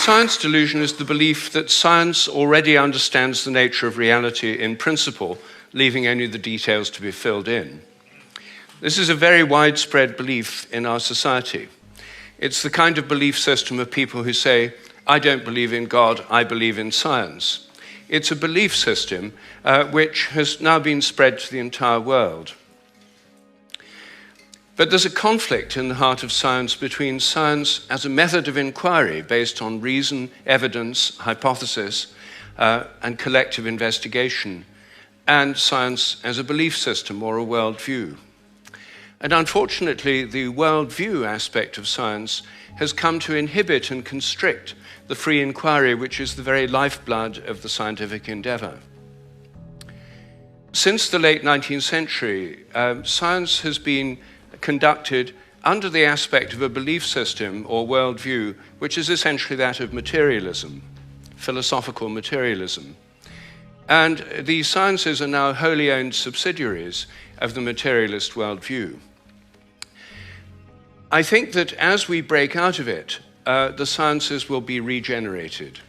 science delusion is the belief that science already understands the nature of reality in principle, leaving only the details to be filled in. This is a very widespread belief in our society. It's the kind of belief system of people who say, I don't believe in God, I believe in science. It's a belief system which has now been spread to the entire world. But there's a conflict in the heart of science between science as a method of inquiry based on reason, evidence, hypothesis, and collective investigation, and science as a belief system or a worldview. And unfortunately, the worldview aspect of science has come to inhibit and constrict the free inquiry, which is the very lifeblood of the scientific endeavor. Since the late 19th century, science has been conducted under the aspect of a belief system or worldview, which is essentially that of materialism, philosophical materialism. And the sciences are now wholly owned subsidiaries of the materialist worldview. I think that as we break out of it, the sciences will be regenerated.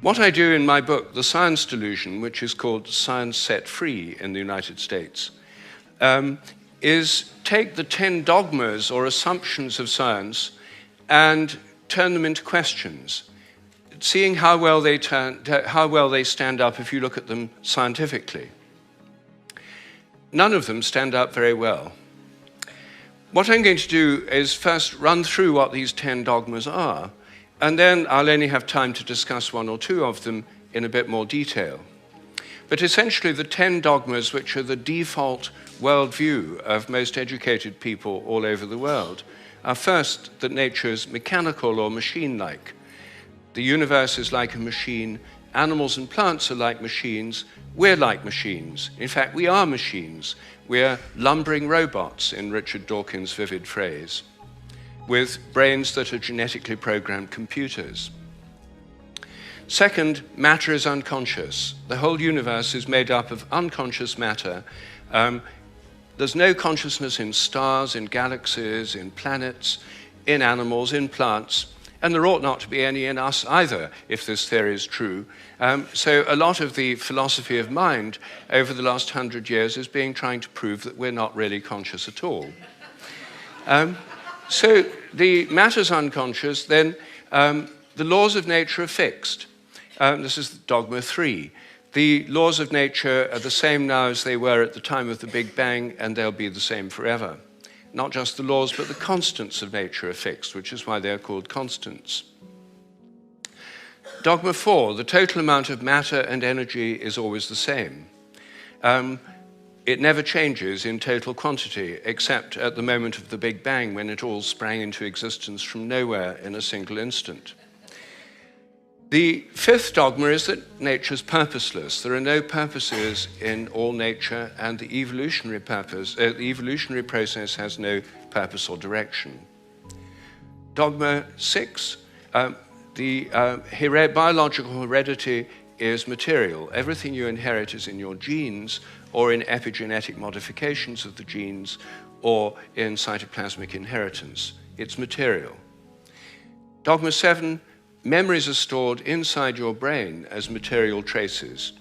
What I do in my book, The Science Delusion, which is called Science Set Free in the United States, is take the 10 dogmas or assumptions of science and turn them into questions, seeing how well they stand up if you look at them scientifically. None of them stand up very well. What I'm going to do is first run through what these 10 dogmas are, and then I'll only have time to discuss one or two of them in a bit more detail. But essentially, the 10 dogmas, which are the default worldview of most educated people all over the world, are first, that nature is mechanical or machine-like. The universe is like a machine. Animals and plants are like machines. We're like machines. In fact, we are machines. We're lumbering robots, in Richard Dawkins' vivid phrase, with brains that are genetically programmed computers. Second, matter is unconscious. The whole universe is made up of unconscious matter. There's no consciousness in stars, in galaxies, in planets, in animals, in plants, and there ought not to be any in us either, if this theory is true. So a lot of the philosophy of mind over the last 100 years is trying to prove that we're not really conscious at all. So the matter's unconscious, then the laws of nature are fixed. This is dogma 3. The laws of nature are the same now as they were at the time of the Big Bang, and they'll be the same forever. Not just the laws, but the constants of nature are fixed, which is why they're called constants. Dogma 4, the total amount of matter and energy is always the same. It never changes in total quantity, except at the moment of the Big Bang, when it all sprang into existence from nowhere in a single instant. The 5th dogma is that nature is purposeless. There are no purposes in all nature, and the evolutionary process has no purpose or direction. Dogma 6, the biological heredity is material. Everything you inherit is in your genes, or in epigenetic modifications of the genes, or in cytoplasmic inheritance. It's material. Dogma 7, memories are stored inside your brain as material traces.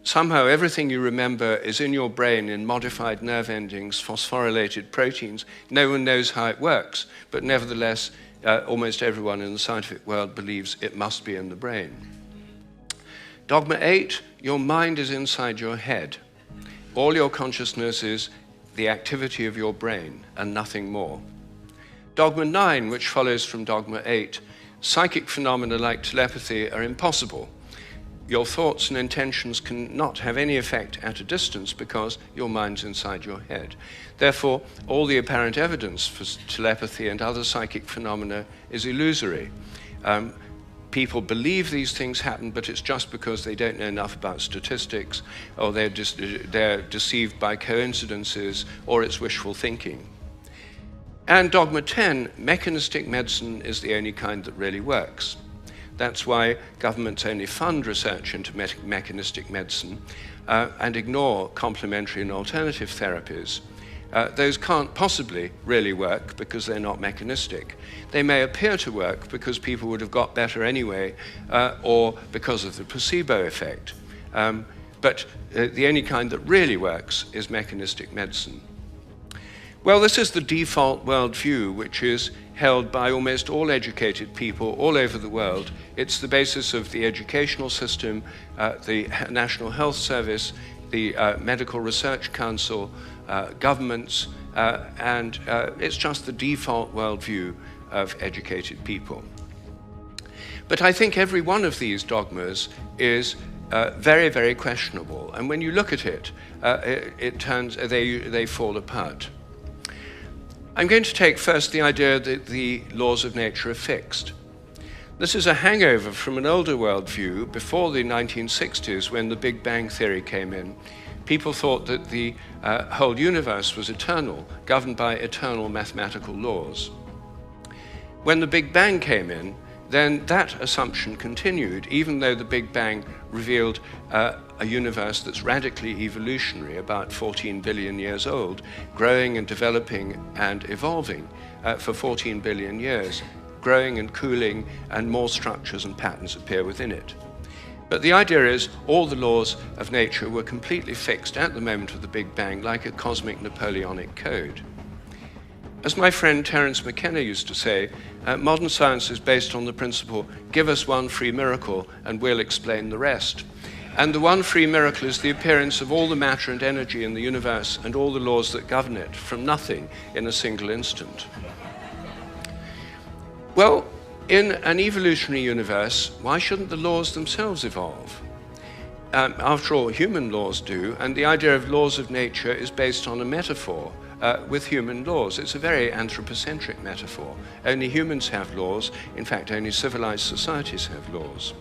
Somehow everything you remember is in your brain in modified nerve endings, phosphorylated proteins. No one knows how it works, but nevertheless, almost everyone in the scientific world believes it must be in the brain. Dogma 8, your mind is inside your head. All your consciousness is the activity of your brain and nothing more. Dogma 9, which follows from dogma 8, psychic phenomena like telepathy are impossible. Your thoughts and intentions cannot have any effect at a distance because your mind's inside your head. Therefore, all the apparent evidence for telepathy and other psychic phenomena is illusory. People believe these things happen, but it's just because they don't know enough about statistics, or they're deceived by coincidences, or it's wishful thinking. And dogma 10, mechanistic medicine is the only kind that really works. That's why governments only fund research into mechanistic medicine and ignore complementary and alternative therapies. those can't possibly really work because they're not mechanistic. They may appear to work because people would have got better anyway, or because of the placebo effect. But the only kind that really works is mechanistic medicine. Well, this is the default worldview, which is held by almost all educated people all over the world. It's the basis of the educational system, the National Health Service, the Medical Research Council, governments, and it's just the default worldview of educated people. But I think every one of these dogmas is very, very questionable, and when you look at it, they fall apart. I'm going to take first the idea that the laws of nature are fixed. This is a hangover from an older worldview before the 1960s, when the Big Bang theory came in. People thought that the whole universe was eternal, governed by eternal mathematical laws. When the Big Bang came in, then that assumption continued, even though the Big Bang revealed a universe that's radically evolutionary, about 14 billion years old, growing and developing and evolving for 14 billion years, growing and cooling, and more structures and patterns appear within it. But the idea is all the laws of nature were completely fixed at the moment of the Big Bang, like a cosmic Napoleonic code. As my friend Terence McKenna used to say, modern science is based on the principle, give us one free miracle and we'll explain the rest. And the one free miracle is the appearance of all the matter and energy in the universe and all the laws that govern it from nothing in a single instant. Well, in an evolutionary universe, why shouldn't the laws themselves evolve? After all, human laws do, and the idea of laws of nature is based on a metaphor with human laws. It's a very anthropocentric metaphor. Only humans have laws. In fact, only civilized societies have laws.